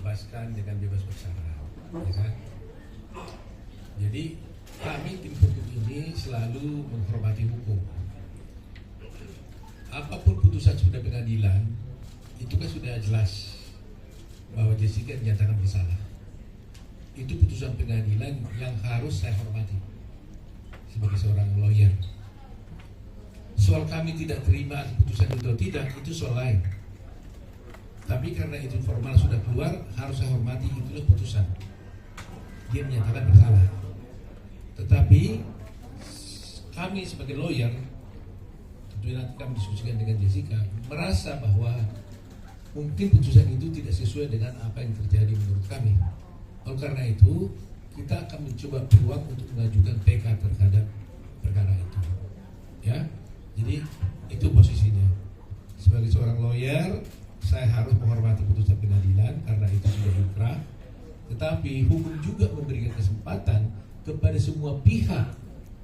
dibebaskan dengan bebas bersyarat, ya kan? Jadi kami tim hukum ini selalu menghormati hukum. Apapun putusan sudah pengadilan, itu kan sudah jelas bahwa Jessica dinyatakan bersalah. Itu putusan pengadilan yang harus saya hormati sebagai seorang lawyer. Soal kami tidak terima putusan itu atau tidak, itu soal lain. Tapi karena itu formal sudah keluar, harus saya hormati, itulah putusan. Dia menyatakan bersalah. Tetapi kami sebagai lawyer, tentunya nanti kami diskusikan dengan Jessica, merasa bahwa mungkin putusan itu tidak sesuai dengan apa yang terjadi menurut kami. Oleh karena itu, kita akan mencoba peluang untuk mengajukan PK terhadap perkara itu. Ya, jadi itu posisinya. Sebagai seorang lawyer, saya harus menghormati putusan pengadilan karena itu sudah inkrah. Tetapi hukum juga memberikan kesempatan kepada semua pihak,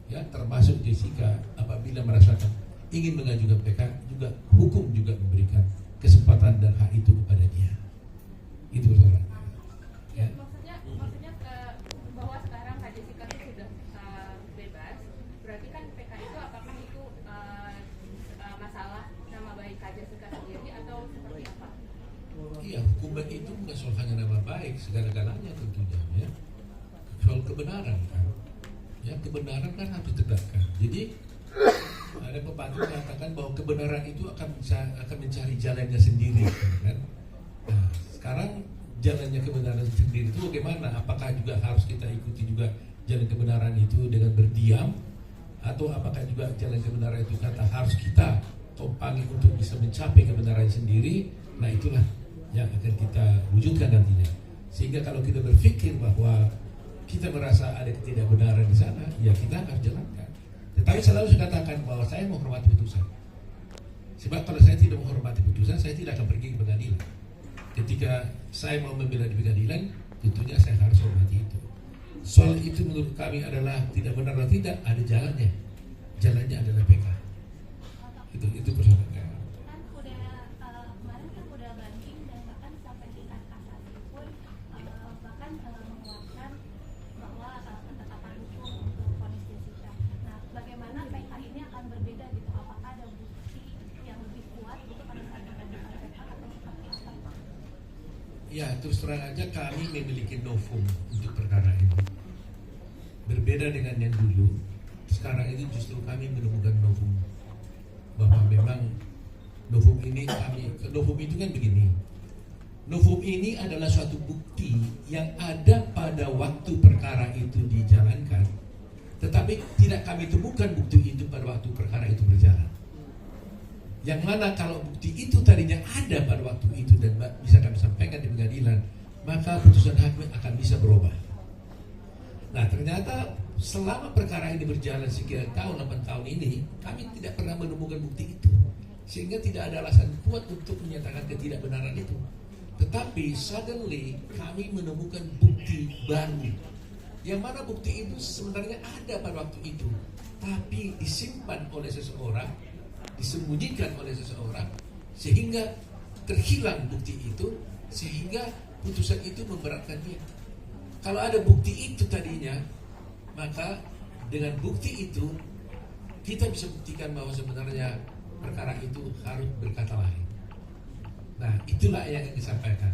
ya, termasuk Jessica, apabila merasakan ingin mengajukan PK, juga hukum juga memberikan kesempatan dan hak itu kepada dia. Itu persoalan. Ya. Maksudnya bahwa sekarang Kak Jessica itu sudah bebas, berarti kan PK itu apakah itu masalah nama baik Kak Jessica sendiri atau seperti apa? Iya, hukum itu bukan soal hanya nama baik, segala-galanya tentunya, ya. Soal kebenaran kan. Ya, kebenaran kan harus ditegakkan. Jadi ada pepatah mengatakan bahwa kebenaran itu akan mencari jalannya sendiri, kan? Nah, sekarang jalannya kebenaran sendiri itu bagaimana? Apakah juga harus kita ikuti juga jalan kebenaran itu dengan berdiam, atau apakah juga jalan kebenaran itu kata harus kita tumpangi untuk bisa mencapai kebenaran sendiri? Nah, itulah yang akan kita wujudkan nantinya. Sehingga kalau kita berpikir bahwa kita merasa ada ketidakbenaran di sana, ya kita harus jalankan. Tetapi selalu saya katakan bahwa saya menghormati putusan. Sebab kalau saya tidak menghormati putusan, saya tidak akan pergi ke pengadilan. Ketika saya mau membela di pengadilan, tentunya saya harus hormati itu. Soal itu menurut kami adalah tidak benar atau tidak, ada jalannya. Jalannya adalah PK. Itu persoalannya. Kan kemarin kan udah banding dan bahkan sampai tingkat kasasi pun bahkan menguatkan bahwa penetapan hukum untuk vonis Jessica. Nah, bagaimana PK ini akan berbeda gitu? Apakah ada bukti yang lebih kuat gitu pada saat penetapan PK atau seperti apa? Ya, terus terang aja kami memiliki novum untuk perkara ini. Berbeda dengan yang dulu, sekarang ini justru kami menemukan novum. Bahwa memang novum ini novum itu kan begini. Novum ini adalah suatu bukti yang ada pada waktu perkara itu dijalankan, tetapi tidak kami temukan bukti itu pada waktu perkara itu berjalan. Yang mana kalau bukti itu tadinya ada pada waktu itu dan bisa kami sampaikan di pengadilan, maka putusan hakim akan bisa berubah. Nah, ternyata selama perkara ini berjalan sekian tahun, 8 tahun ini, kami tidak pernah menemukan bukti itu. Sehingga tidak ada alasan kuat untuk menyatakan ketidakbenaran itu. Tetapi suddenly kami menemukan bukti baru. Yang mana bukti itu sebenarnya ada pada waktu itu, tapi disimpan oleh seseorang, disembunyikan oleh seseorang, sehingga terhilang bukti itu, sehingga putusan itu memberatkan dia. Kalau ada bukti itu tadinya, maka dengan bukti itu kita bisa buktikan bahwa sebenarnya perkara itu harus berkata lain. Nah, itulah yang disampaikan.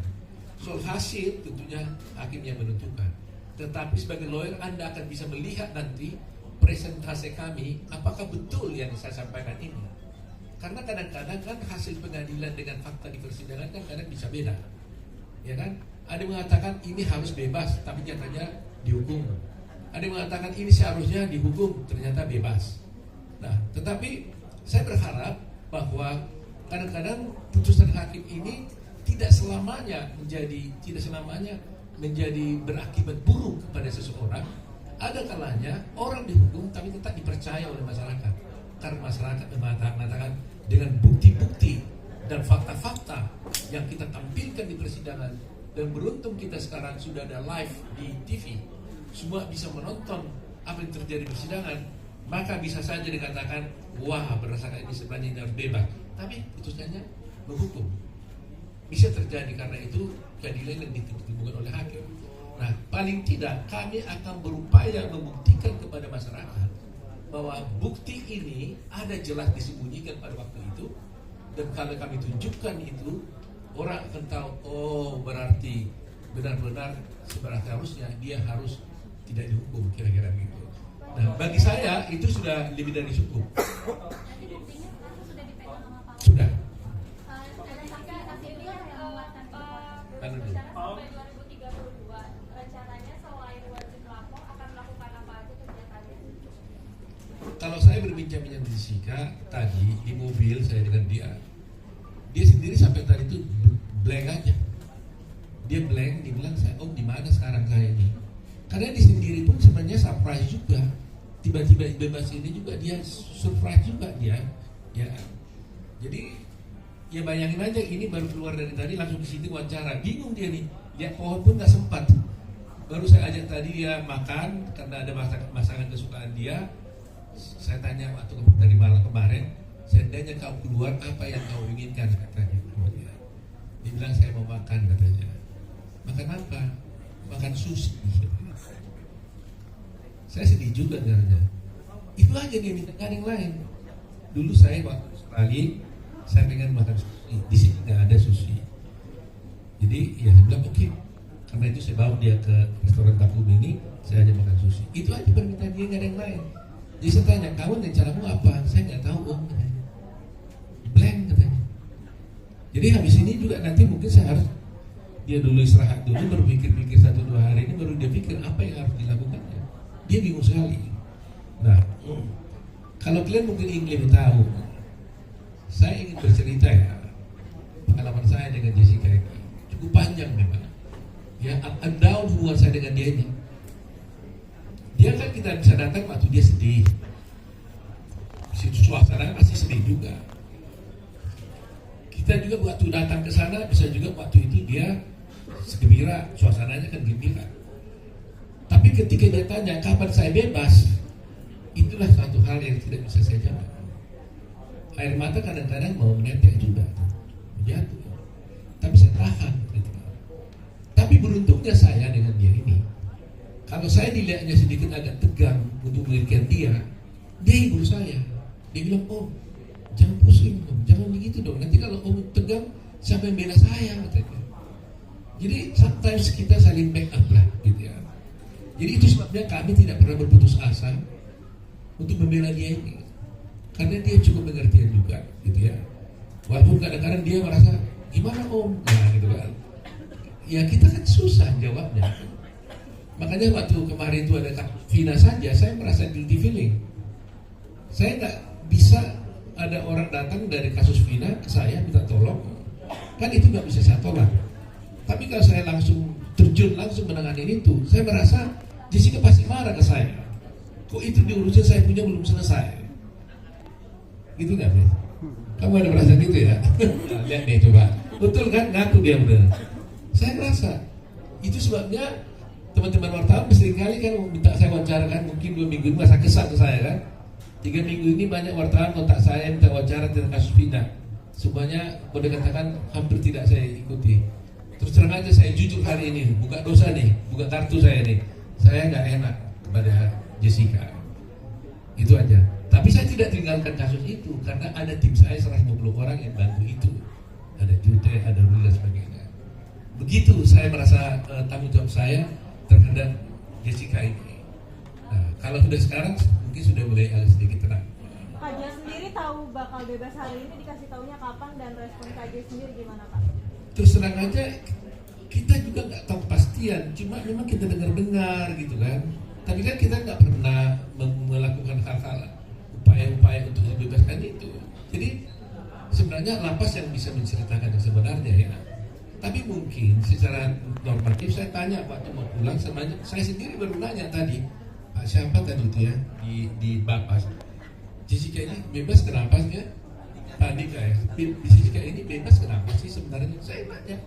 Soal hasil tentunya hakim yang menentukan. Tetapi sebagai lawyer Anda akan bisa melihat nanti presentasi kami apakah betul yang saya sampaikan ini. Karena kadang-kadang kan hasil pengadilan dengan fakta di persidangan kan kadang bisa beda. Ya kan? Ada yang mengatakan ini harus bebas, tapi nyatanya dihukum. Ada yang mengatakan ini seharusnya dihukum, ternyata bebas. Nah, tetapi saya berharap bahwa kadang-kadang putusan hakim ini tidak selamanya menjadi berakibat buruk kepada seseorang. Ada kalanya orang dihukum tapi tetap dipercaya oleh masyarakat. Karena masyarakat mengatakan dengan bukti-bukti dan fakta-fakta yang kita tampilkan di persidangan, dan beruntung kita sekarang sudah ada live di TV, semua bisa menonton apa yang terjadi di persidangan, maka bisa saja dikatakan, wah berdasarkan ini sebenarnya harus bebas, tapi putusannya menghukum. Bisa terjadi karena itu keadilan yang ditemukan oleh hakim. Nah, paling tidak kami akan berupaya membuktikan kepada masyarakat bahwa bukti ini ada jelas disembunyikan pada waktu itu, dan kalau kami tunjukkan itu, orang akan tahu, oh berarti benar-benar seharusnya dia harus tidak dihukum, kira-kira gitu. Nah, bagi saya itu sudah lebih dari cukup. Nanti buktinya langsung sudah dipegang sama Pak. Sudah. Ada saksi ini yang menguatkan Kan dulu. Bicara sampai 2032, rencananya selain wajib lapor akan melakukan apa aja kegiatannya? Kalau saya berbincang-bincang dengan Jessica tadi di mobil saya dengan dia sendiri sampai tadi itu blank aja. Dia blank, dia bilang saya, oh di mana sekarang saya ini? Karena dia sendiri pun sebenarnya surprise juga. Tiba-tiba bebas ini juga dia surprise juga dia. Ya, jadi ya bayangin aja, ini baru keluar dari tadi langsung ke situ wawancara, bingung dia nih, lihat pohon pun nggak sempat. Baru saya ajak tadi dia makan karena ada masakan kesukaan dia. Saya tanya waktu dari malam kemarin, seandainya kau keluar apa yang kau inginkan, katanya. Dia bilang saya mau makan, katanya. Makan apa? Makan sushi. Saya sedih juga dengarnya. Itu aja dia minta, gak ada yang lain. Dulu saya waktu Australia, saya pengen makan sushi. Di sini nggak ada sushi. Jadi ya saya bilang oke. Karena itu saya bawa dia ke restoran Takumi ini, saya ajak makan sushi. Itu aja permintaan dia, nggak ada yang lain. Jadi saya tanya, kamu rencanamu apa? Saya nggak tahu om, katanya. Blank, katanya. Jadi habis ini juga nanti mungkin saya harus dia dulu istirahat dulu, baru pikir-pikir 1-2 hari ini, baru dia pikir apa yang harus dilakukannya. Dia bingung sekali. Nah, kalau kalian mungkin ingin lebih tahu, saya ingin bercerita ya, pengalaman saya dengan Jessica ini cukup panjang memang. Ya, up and down hubungan saya dengan dia ini. Dia kan kita bisa datang waktu dia sedih. Situ suasana masih sedih juga. Kita juga waktu datang ke sana bisa juga waktu itu dia gembira, suasananya kan gembira. Tapi ketika dia tanya kapan saya bebas, itulah satu hal yang tidak bisa saya jawab. Air mata kadang-kadang mau menetes juga, jatuh. Tapi saya tahan. Gitu. Tapi beruntungnya saya dengan dia ini, kalau saya dilihatnya sedikit agak tegang untuk memiliki dia hibur saya. Dia bilang, oh jangan pusing, jangan begitu dong. Nanti kalau om tegang, siapa yang bela saya? Katanya. Jadi sometimes kita saling back up lah, gitu ya. Jadi itu sebabnya kami tidak pernah berputus asa untuk membela dia ini, karena dia cukup pengertian juga, gitu ya. Walaupun kadang-kadang dia merasa gimana om, nah gitu kan. Ya kita kan susah jawabnya. Makanya waktu kemarin itu ada Kak Vina saja, saya merasa guilty feeling. Saya nggak bisa ada orang datang dari kasus Vina ke saya minta tolong, kan itu nggak bisa saya tolak. Tapi kalau saya langsung terjun langsung menangani itu, saya merasa Jessica pasti marah ke saya. Kok itu diurusin saya punya belum selesai? Gitu nggak, Bes? Kamu ada perasaan gitu ya? Nah, lihat nih coba, betul kan? Ngaku dia benar. Saya merasa itu sebabnya teman-teman wartawan seringkali kan minta saya wawancara kan, mungkin 2 minggu ini masa kesal ke saya kan. 3 minggu ini banyak wartawan kontak saya minta wawancara tentang kasus Vina. Semuanya boleh katakan hampir tidak saya ikuti. Terus terang aja saya jujur hari ini, buka dosa nih, buka kartu saya nih. Saya nggak enak kepada Jessica. Itu aja. Tapi saya tidak tinggalkan kasus itu karena ada tim saya 150 orang yang bantu itu. Ada Jute, ada Rula dan sebagainya. Begitu saya merasa tanggung jawab saya terhadap Jessica ini. Nah, kalau sudah sekarang mungkin sudah mulai agak sedikit tenang. Kak J sendiri tahu bakal bebas hari ini, dikasih taunya kapan dan respon Kak J sendiri gimana Kak? Terus terang aja kita juga nggak tahu kepastian, cuma memang kita dengar-dengar gitu kan. Tapi kan kita nggak pernah melakukan hal-hal upaya-upaya untuk membebaskan itu. Jadi sebenarnya lapas yang bisa menceritakan yang sebenarnya ya. Tapi mungkin secara normatif saya tanya waktu mau pulang, saya sendiri baru nanya tadi, Pak siapa tadi itu ya di Bapas, Jessica ini bebas kenapa ya? Pak Andika ya, Jessica ini bebas kenapa sih sebenarnya? Saya nanya,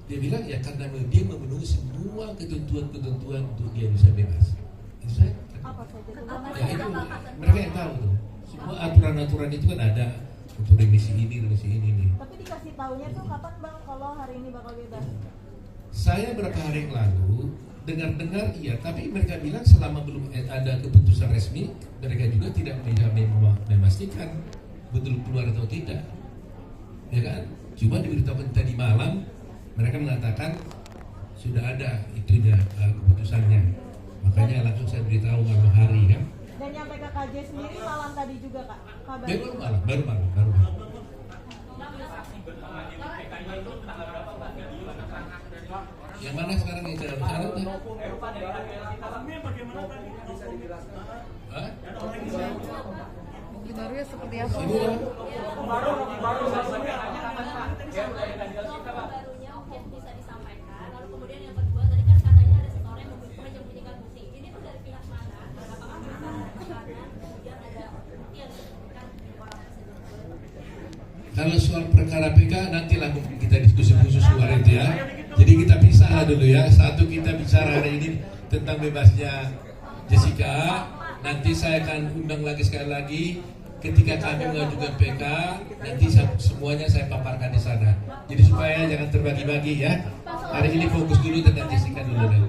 dia bilang ya karena dia memenuhi semua ketentuan-ketentuan untuk dia bisa bebas. Itu saya. Apa saja? Ya itu mereka yang tahu tuh. Semua aturan-aturan itu kan ada untuk remisi ini nih. Tapi dikasih taunya tuh kapan bang kalau hari ini bakal bebas? Saya berapa hari yang lalu dengar-dengar iya, tapi mereka bilang selama belum ada keputusan resmi, mereka juga tidak bisa memastikan betul keluar atau tidak, ya kan? Cuma diberitahukan tadi malam, mereka mengatakan sudah ada itunya keputusannya, makanya langsung saya beritahu malam hari kan. Dan nyampe ke KJ sendiri malam tadi juga Kak kabar. Ya, baru malam. Yang mana sekarang yang saya bicara tuh? Hah? Barunya seperti apa? Ini ya. Barunya mungkin bisa disampaikan. Lalu kemudian yang kedua tadi kan katanya ada seseorang yang menyembunyikan bukti. Ini tuh dari pihak mana? Apakah karena kemudian ada bukti yang disebutkan orang tersebut? Kalau soal perkara PK nantilah kita diskusi khusus luar itu ya. Jadi kita pisah dulu ya. Satu kita bicara hari ini tentang bebasnya Jessica. Nanti saya akan undang lagi sekali lagi ketika kami mengajukan PK. Nanti semuanya saya paparkan di sana. Jadi supaya jangan terbagi-bagi ya. Hari ini fokus dulu tentang Jessica dulu deh.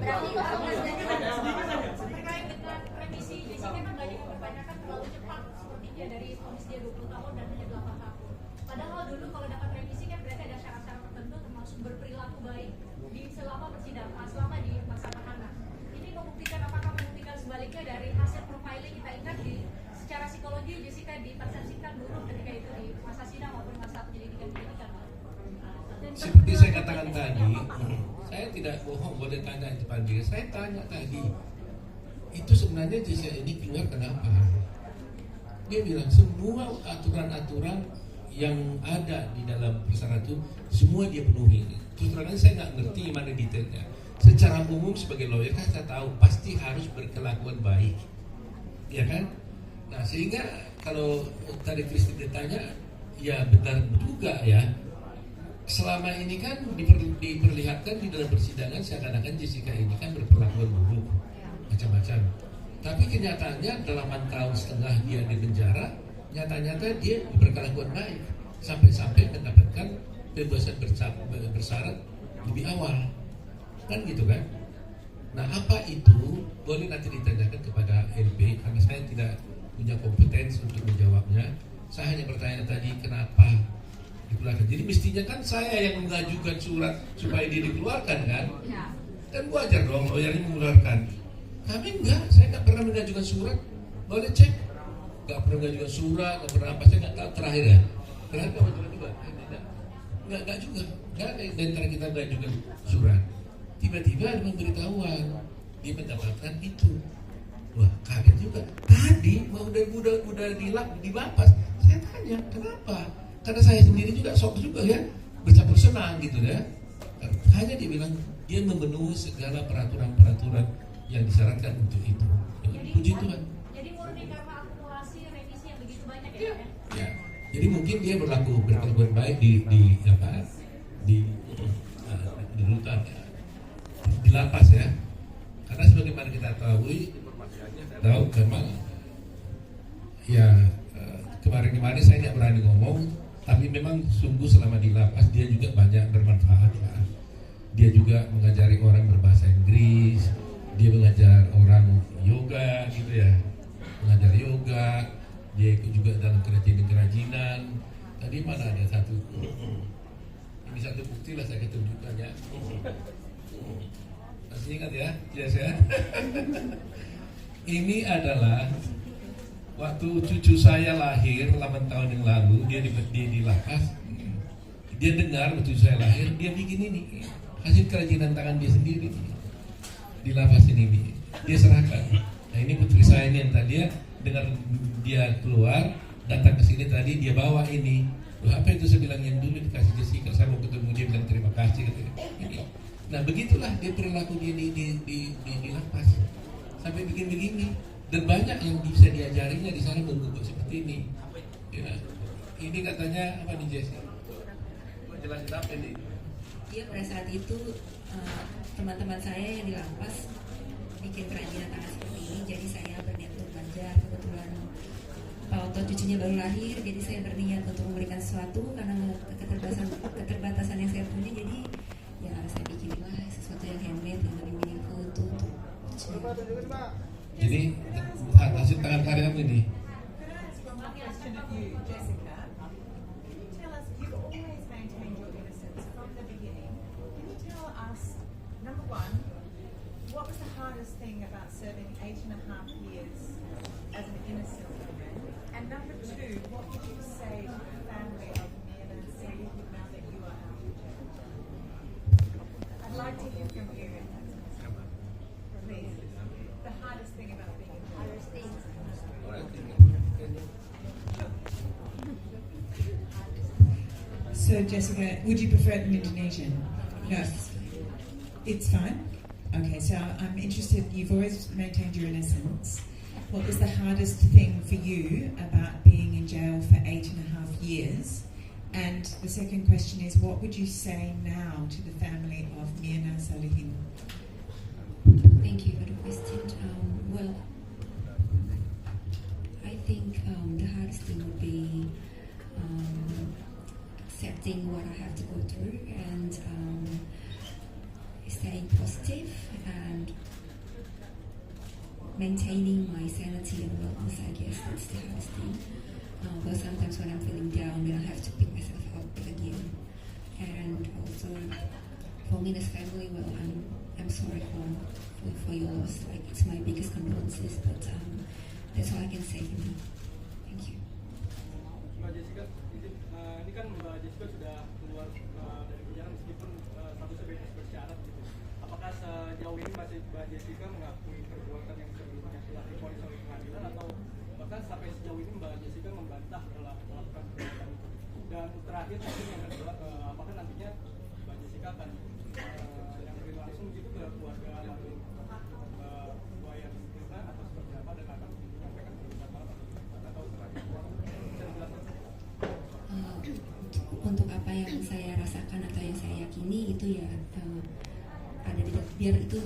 Terkait dengan revisi Jessica kan banyak yang mempertanyakan terlalu cepat sepertinya dari vonis dia 20 tahun dan hanya 8 tahun. Padahal dulu kalau dapat revisi kan berarti ada syarat-syarat tertentu termasuk berperilaku baik di selama persidangan, selama di masa tahanan. Ini apakah membuktikan sebaliknya dari hasil profiling kita ingat secara psikologi Jessica dipersepsikan buruk ketika itu di masa sidang maupun masa penyelidikan. Seperti saya katakan tadi, saya tidak bohong, boleh tanya itu Panji. Saya tanya tadi, itu sebenarnya Jessica ini keluar kenapa? Dia bilang semua aturan-aturan yang ada di dalam persyaratan itu semua dia penuhi. Terus terang saya nggak ngerti mana detailnya. Secara umum sebagai lawyer kan saya tahu pasti harus berkelakuan baik, ya kan? Nah sehingga kalau tadi Kristi ditanya, ya benar juga ya. Selama ini kan diperlihatkan di dalam persidangan seakan-akan Jessica ini kan berperlakuan buruk macam-macam. Tapi kenyataannya dalam 8 tahun setengah dia di penjara, nyata-nyata dia berkelakuan baik sampai-sampai mendapatkan kebebasan bersyarat lebih awal, kan gitu kan? Nah apa itu boleh nanti ditanyakan kepada LP karena saya tidak punya kompetensi untuk menjawabnya. Saya hanya bertanya tadi kenapa dikeluarkan. Jadi mestinya kan saya yang mengajukan surat supaya dia dikeluarkan kan? Kan wajar dong lawyernya mengeluarkan. Kami enggak, saya nggak pernah mengajukan surat. Boleh cek, nggak pernah mengajukan surat, nggak pernah apa, saya nggak tahu terakhir ya. Terakhir kamu juga, nggak juga, nggak ada di antara kita mengajukan surat. Tiba-tiba ada pemberitahuan dia mendapatkan itu. Wah kaget juga. Tadi mau udah dilapas. Saya tanya kenapa? Karena saya sendiri juga sok juga ya bercampur senang gitu ya. Hanya dibilang dia memenuhi segala peraturan-peraturan yang disyaratkan untuk itu. Puji Tuhan. Jadi murni karena akumulasi revisi yang begitu banyak ya? Ya. Jadi mungkin dia berkelakuan baik di rutan ya. Di lapas ya. Karena sebagaimana kita tahu memang ya kemarin-kemarin saya nggak berani ngomong, tapi memang sungguh selama di lapas dia juga banyak bermanfaat Pak. Dia juga mengajari orang berbahasa Inggris, dia mengajar orang yoga gitu ya, mengajar yoga, dia ikut juga dalam kerajinan. Tadi mana ada satu, ini satu bukti lah saya tunjukkan ya. Masih ingat ya, yes ya. Ini adalah waktu cucu saya lahir 8 tahun yang lalu, dia di lapas. Dia dengar waktu saya lahir, dia bikin ini hasil kerajinan tangan dia sendiri di lapas ini. Dia serahkan. Nah ini putri saya ini yang tadi ya dengar dia keluar datang ke sini tadi dia bawa ini. Loh, apa itu saya bilang yang dulu dikasih Jessica, saya mau ketemu dia bilang terima kasih gitu. Ini. Nah begitulah dia perilaku dia di lapas sampai bikin begini. Dan banyak yang bisa diajarinya di sana bentuk seperti ini. Ya. Ini katanya apa nih Jess? Jelasin apa ini? Dia pada saat itu teman-teman saya yang di lapas bikin kerajinan tangan seperti ini, jadi saya berniat untuk belajar. Kebetulan waktu cucunya baru lahir, jadi saya berniat untuk memberikan sesuatu karena keterbatasan yang saya punya, jadi ya saya bikinlah Jadi hasil tangan karyamu ini. Can I ask one more question of you, Jessica? Can you tell us, you've always maintained your innocence from the beginning. Can you tell us, number one, what was the hardest thing about serving 8.5 years as an innocent woman? And number two, what would you say to the family of Myrna Salihu now that you are out of jail? I'd like to hear from you. Please. The hardest thing about being in hardest thing. So, Jessica, would you prefer it in Indonesian? No. It's fine? Okay, so I'm interested, you've always maintained your innocence. What was the hardest thing for you about being in jail for 8.5 years? And the second question is, what would you say now to the family of Myrna Salihin? Thank you for the question. Well, I think the hardest thing would be accepting what I have to go through and staying positive and maintaining my sanity and wellness. I guess that's the hardest thing. But sometimes when I'm feeling down, then I have to pick myself up again. And also, for Mina's family, well, I'm sorry for your loss. Like, it's my biggest condolences, but that's all I can say for now. Thank you. Mbak Jessica, ini kan Mbak Jessica sudah keluar dari penjara meskipun statusnya bebas bersyarat gitu. Apakah sejauh ini masih Mbak Jessica mengakui perbuatan yang sebelumnya setelah divonis oleh pengadilan, atau bahkan sampai sejauh ini Mbak Jessica membantah telah melakukan perbuatan itu? Dan terakhir mungkin yang kedua, apakah nantinya Mbak Jessica akan yang terlibat langsung gitu ke keluarga almarhum Wayan Mirna atau seperti apa, dan akan menyampaikan perbuatan atau seperti apa? Bisa dijelaskan? Untuk apa yang saya rasakan atau yang saya yakini itu ya ada di biar itu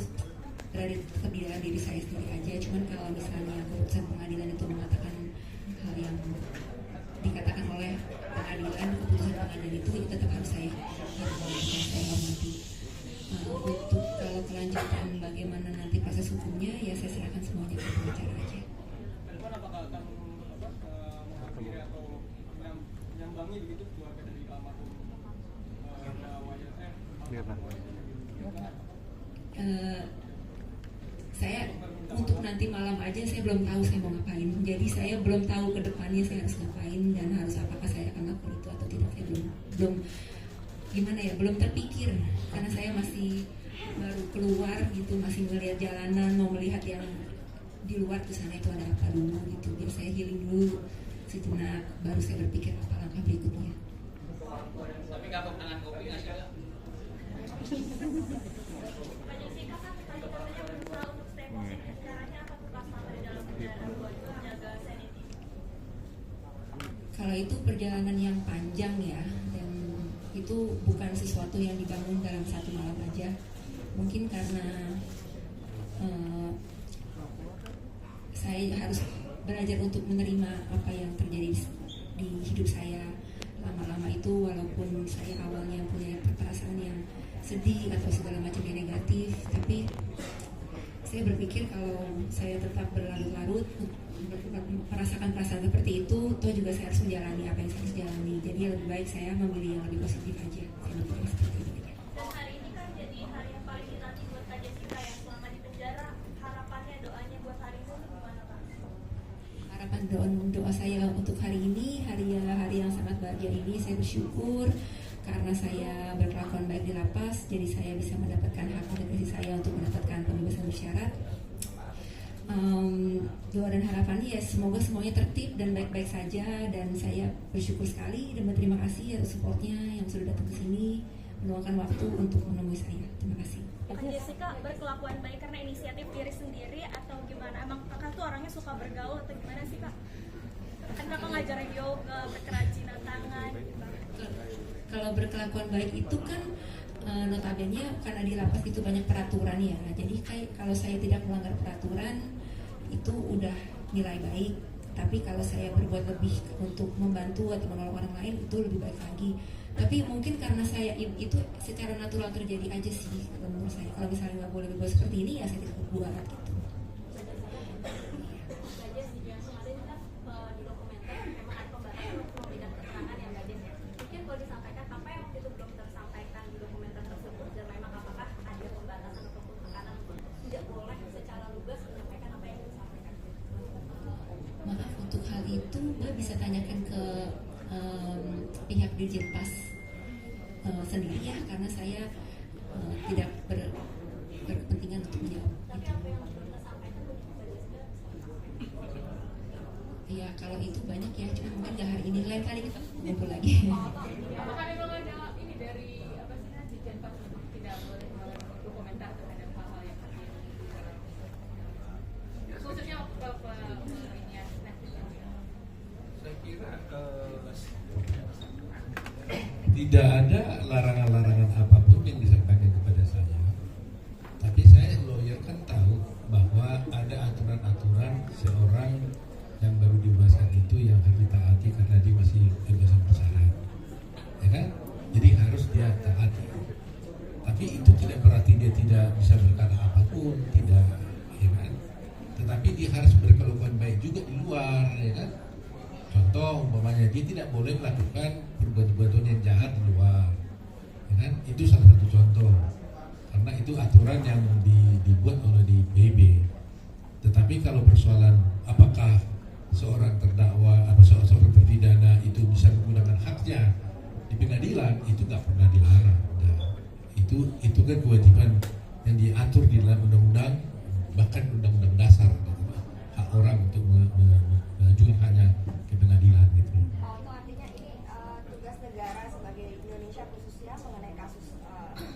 berada tetap di dalam diri saya sendiri aja. Cuman kalau misalnya keputusan pengadilan itu mengatakan hal yang dikatakan oleh pengadilan, keputusan pengadilan itu tetap harus saya hormati. Untuk kalau kelanjutan bagaimana nanti proses hukumnya, ya saya serahkan semuanya ke pengacara aja. Depan apakah akan menghampiri atau menyambangi begitu keluarga dari almarhum saya untuk nanti malam aja saya belum tahu saya mau ngapain. Jadi saya belum tahu ke depannya saya harus ngapain dan harus apakah saya akan lakukan itu atau tidak. Saya belum gimana ya, belum terpikir karena saya masih baru keluar gitu, masih melihat jalanan, mau melihat yang di luar di sana itu ada apa dulu gitu. Biar saya healing dulu sejenak, baru saya berpikir apa langkah berikutnya. Tapi kapok tangan kopi nggak sih? Pak Jessica kan tadi katanya berusaha untuk stay positif. Caranya apa tuh pas selama di dalam penjara buat menjaga sanity? Kalau itu perjalanan yang panjang ya, dan itu bukan sesuatu yang dibangun dalam satu malam aja. Mungkin karena saya harus belajar untuk menerima apa yang terjadi di hidup saya lama-lama itu, walaupun saya awalnya punya perasaan yang sedih atau segala macam yang negatif, tapi saya berpikir kalau saya tetap berlarut-larut merasakan perasaan seperti itu, toh juga saya harus menjalani apa yang saya harus jalani. Jadi lebih baik saya memilih yang lebih positif aja. Saya berpikir seperti itu. Dan hari ini kan jadi hari yang paling dinanti buat Kak Jessica yang selama di penjara. Harapannya, doanya buat hari ini gimana, Kak? Harapan doa saya untuk hari ini, hari yang sangat bahagia ini, saya bersyukur karena saya berkelakuan baik di lapas, jadi saya bisa mendapatkan hak konstitusi saya untuk mendapatkan pembebasan bersyarat. Doa dan harapannya ya semoga semuanya tertib dan baik-baik saja, dan saya bersyukur sekali dan berterima kasih atas supportnya yang sudah datang ke sini meluangkan waktu untuk menemui saya. Terima kasih. Kak Jessica berkelakuan baik karena inisiatif diri sendiri atau gimana? Emang kakak tuh orangnya suka bergaul atau gimana sih, Kak? Kan kakak ngajarin yoga, berkerajinan tangan gitu. Kalau berkelakuan baik itu kan notabene karena di lapas itu banyak peraturan ya. Jadi kalau saya tidak melanggar peraturan itu udah nilai baik. Tapi kalau saya berbuat lebih untuk membantu atau menolong orang lain itu lebih baik lagi. Tapi mungkin karena saya itu secara natural terjadi aja sih menurut saya. Kalau misalnya nggak boleh berbuat seperti ini ya saya tidak berbuat gitu. bisa tanyakan ke pihak Dirjen Pas sendiri ya, karena saya tidak berkepentingan untuk menjawab itu. Ya kalau itu banyak ya, cuma mungkin nggak hari ini, lain kali kita ngumpul lagi. Apakah memang ada ini dari apa sih Dirjen Pas untuk tidak boleh berkomentar terhadap hal-hal yang terjadi? Khususnya ke ini ya, netizen. Saya kira tidak ada larangan-larangan apapun yang disampaikan kepada saya. Tapi saya lawyer kan tahu bahwa ada aturan-aturan seorang yang baru dibebaskan itu yang harus ditaati karena dia masih kebebasan bersyarat, ya kan? Jadi harus dia taati. Tapi itu tidak berarti dia tidak bisa berkata apapun, tidak, ya kan? Tetapi dia harus berkelakuan baik juga di luar, ya kan? Contoh, umpamanya dia tidak boleh melakukan perbuatan yang jahat di luar, ya kan? Itu salah satu contoh. Karena itu aturan yang dibuat oleh di PBB. Tetapi kalau persoalan apakah seorang terdakwa atau seorang terpidana itu bisa menggunakan haknya di pengadilan, itu nggak pernah dilarang. Nah, itu kan kewajiban yang diatur di dalam undang-undang, bahkan undang-undang dasar, gitu. Hak orang untuk mengajukan haknya ke pengadilan gitu. Itu artinya ini tugas negara sebagai Indonesia khususnya mengenai kasus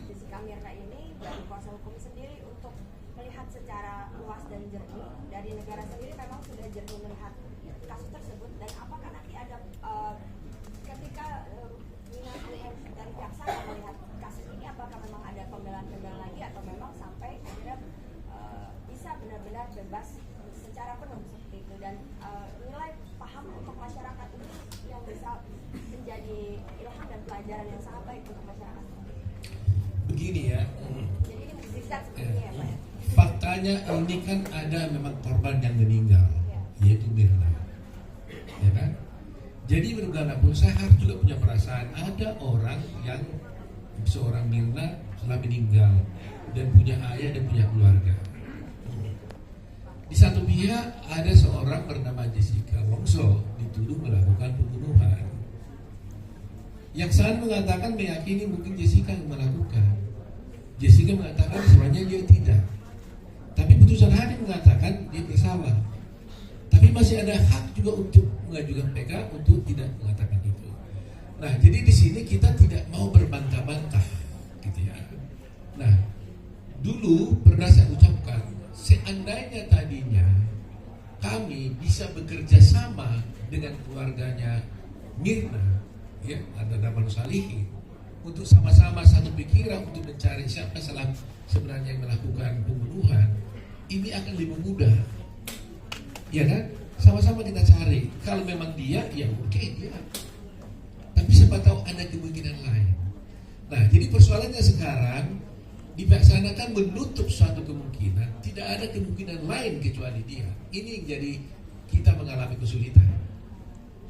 Jessica Mirna ini dari kuasa hukum sendiri untuk melihat secara luas dan jernih. Dari negara sendiri memang sudah jernih melihat kasus tersebut, dan apakah nanti ada ketika Mina dan jaksa melihat kasus ini, apakah memang ada pembelaan-pembelaan lagi atau memang sampai akhirnya bisa benar-benar bebas secara penuh seperti itu, dan nilai paham untuk masyarakat ini yang bisa menjadi ilham dan pelajaran yang sangat baik untuk masyarakat. Begini ya. Jadi ini zigzag seperti ini ya Pak ya? Faktanya ini kan ada memang korban yang meninggal, yaitu Mirna, ya kan? Jadi bagaimanapun saya harus juga punya perasaan ada orang yang seorang Mirna telah meninggal dan punya ayah dan punya keluarga. Di satu pihak ada seorang bernama Jessica Wongso dituduh melakukan pembunuhan. Yang saya mengatakan meyakini mungkin Jessica yang melakukan. Jessica mengatakan sebenarnya dia tidak. Tapi putusan hakim mengatakan dia bersalah. Tapi masih ada hak juga untuk mengajukan PK untuk tidak mengatakan itu. Nah, jadi di sini kita tidak mau berbantah-bantah, gitu ya. Nah, dulu pernah saya ucapkan, seandainya tadinya kami bisa bekerja sama dengan keluarganya Mirna, ya, ada Daman Salihin, untuk sama-sama satu pikiran untuk mencari siapa sebenarnya yang melakukan pembunuhan, ini akan lebih mudah, ya kan? Sama-sama kita cari. Kalau memang dia, ya oke dia. Tapi siapa tahu ada kemungkinan lain. Nah, jadi persoalannya sekarang dilaksanakan menutup suatu kemungkinan, tidak ada kemungkinan lain kecuali dia. Ini yang jadi kita mengalami kesulitan.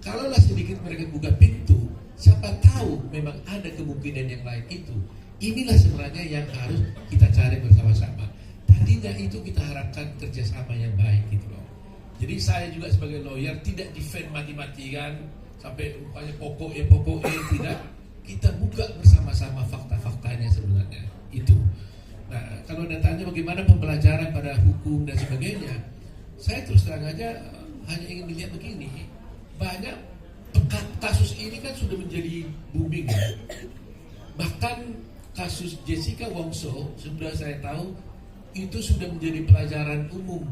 Kalaulah sedikit mereka buka pintu, siapa tahu memang ada kemungkinan yang lain itu. Inilah sebenarnya yang harus kita cari bersama-sama. Tadinya itu kita harapkan kerjasama yang baik gitu loh. Jadi saya juga sebagai lawyer tidak defend mati-matikan sampai rupanya pokoknya tidak. Kita buka bersama-sama fakta-faktanya sebenarnya itu. Nah, kalau Anda tanya bagaimana pembelajaran pada hukum dan sebagainya, saya terus terang aja hanya ingin melihat begini. Banyak kasus ini kan sudah menjadi booming ya. Bahkan kasus Jessica Wongso sudah saya tahu itu sudah menjadi pelajaran umum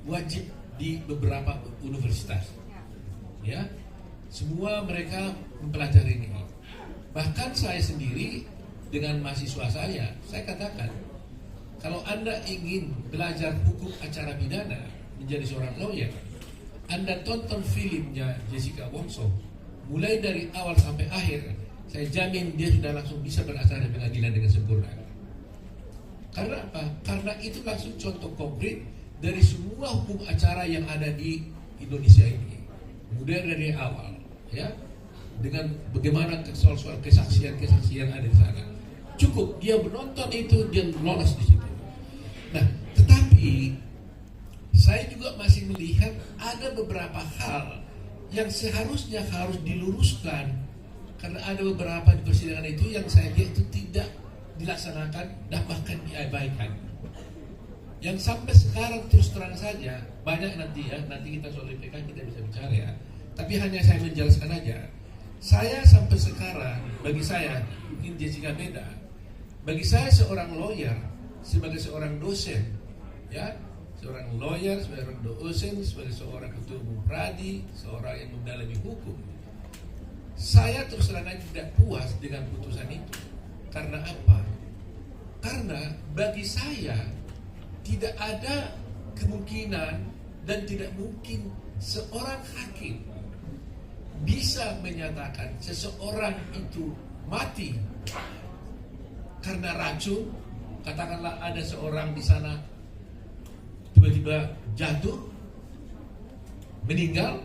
wajib di beberapa universitas. Ya, semua mereka mempelajari ini. Bahkan saya sendiri dengan mahasiswa saya katakan, kalau Anda ingin belajar hukum acara pidana menjadi seorang lawyer, Anda tonton filmnya Jessica Wongso, mulai dari awal sampai akhir, saya jamin dia sudah langsung bisa beracara di pengadilan dengan sempurna. Karena apa? Karena itu langsung contoh konkret dari semua hukum acara yang ada di Indonesia ini, mulai dari awal, ya, dengan bagaimana soal-soal kesaksian ada di sana. Cukup dia menonton itu, dia lolos di situ. Nah, tetapi saya juga masih melihat ada beberapa hal yang seharusnya harus diluruskan, karena ada beberapa di persidangan itu yang saya lihat itu tidak dilaksanakan dan bahkan diabaikan. Yang sampai sekarang terus terang saja banyak nanti kita soal IPK kita bisa bicara ya. Tapi hanya saya menjelaskan aja. Saya sampai sekarang, bagi saya mungkin Jessica beda. Bagi saya seorang lawyer sebagai seorang dosen, ya, seorang lawyer sebagai seorang dosen, sebagai seorang ketua umum pradi, seorang yang mendalami hukum. Saya terus terang aja tidak puas dengan putusan itu. Karena apa? Karena bagi saya tidak ada kemungkinan dan tidak mungkin seorang hakim bisa menyatakan seseorang itu mati karena racun. Katakanlah ada seorang di sana tiba-tiba jatuh, meninggal,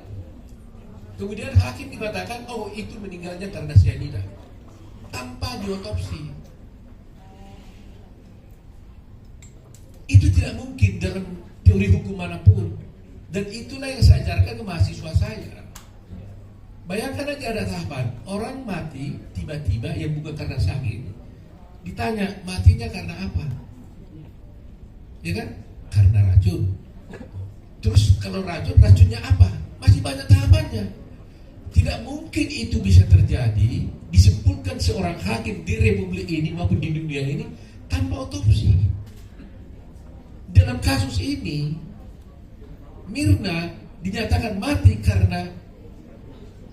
kemudian hakim dikatakan, oh itu meninggalnya karena cyanida, tanpa diotopsi. Itu tidak mungkin dalam teori hukum manapun. Dan itulah yang saya ajarkan ke mahasiswa saya. Bayangkan aja ada tahapan orang mati tiba-tiba yang bukan karena sakit. Ditanya matinya karena apa? Ya kan? Karena racun. Terus kalau racunnya apa? Masih banyak tahapannya. Tidak mungkin itu bisa terjadi disimpulkan seorang hakim di republik ini maupun di dunia ini tanpa otopsi. Dalam kasus ini Mirna dinyatakan mati karena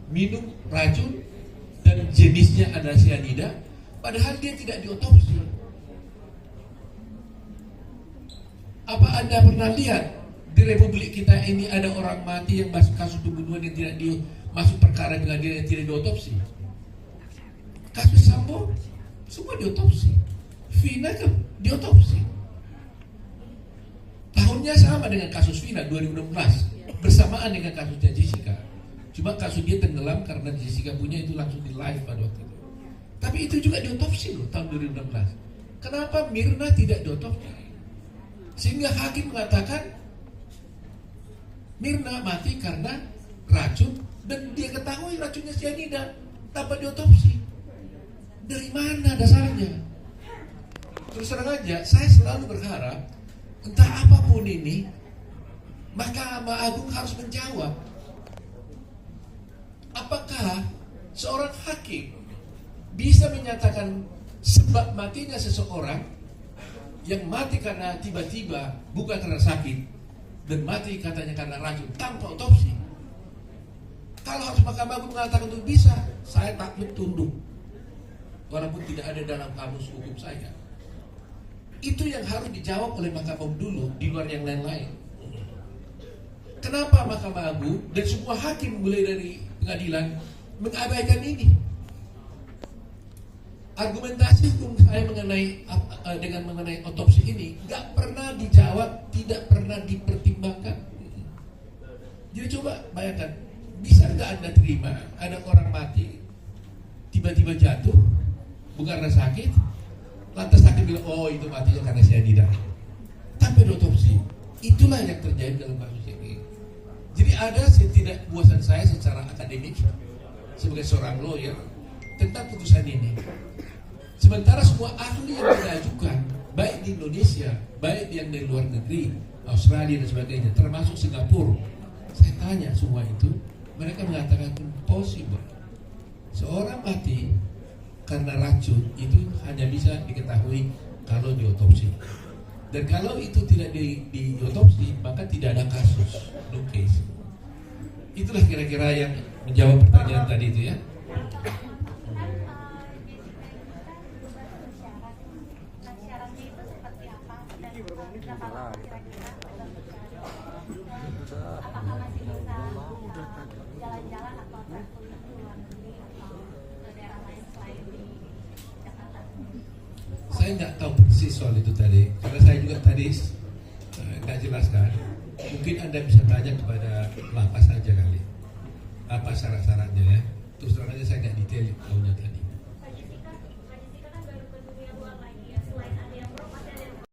minum racun dan jenisnya adalah cyanida, padahal dia tidak diotopsi. Apa Anda pernah lihat di republik kita ini ada orang mati yang masuk kasus pembunuhan yang tidak masuk perkara dengan dia yang tidak diotopsi? Kasus Sambo semua diotopsi, Vina kan diotopsi. Tahunnya sama dengan kasus Vina 2016, bersamaan dengan kasusnya Jessica. Cuma kasus dia tenggelam karena Jessica punya itu langsung di live pada waktu itu. Tapi itu juga diotopsi loh tahun 2016. Kenapa Mirna tidak diotopsi? Sehingga hakim mengatakan Mirna mati karena racun dan dia ketahui racunnya cyanida tanpa diotopsi. Dari mana dasarnya? Terus terang aja, saya selalu berharap entah apapun ini, Mahkamah Agung harus menjawab. Apakah seorang hakim bisa menyatakan sebab matinya seseorang yang mati karena tiba-tiba bukan karena sakit dan mati katanya karena racun tanpa otopsi? Kalau harus Mahkamah Agung mengatakan itu bisa, saya takut tunduk walaupun tidak ada dalam kamus hukum saya. Itu yang harus dijawab oleh Mahkamah Agung dulu di luar yang lain-lain. Kenapa Mahkamah Agung dan semua hakim mulai dari pengadilan mengabaikan ini? Argumentasi hukum saya mengenai otopsi ini nggak pernah dijawab, tidak pernah dipertimbangkan. Jadi coba bayangkan, bisa nggak Anda terima ada orang mati tiba-tiba jatuh bukan karena sakit, lantas hakim bilang oh itu matinya karena cyanida tanpa diotopsi? Itulah yang terjadi dalam kasus ini. Jadi ada ketidakpuasan saya secara akademik sebagai seorang lawyer tentang putusan ini. Sementara semua ahli yang diajukan, baik di Indonesia, baik yang dari luar negeri, Australia dan sebagainya, termasuk Singapura, saya tanya semua itu, mereka mengatakan impossible. Seorang mati karena racun itu hanya bisa diketahui kalau diotopsi. Dan kalau itu tidak diotopsi, maka tidak ada kasus, no case. Itulah kira-kira yang menjawab pertanyaan tadi itu ya. Apakah masih bisa jalan-jalan atau kuliah ke luar negeri atau ke daerah lain selain di Jakarta? Saya nggak tahu persis soal itu tadi, karena saya juga tadi nggak jelaskan. Mungkin Anda bisa tanya kepada lapas saja kali, apa syarat-syaratnya ya. Terus terang aja saya nggak detail tahunya tadi.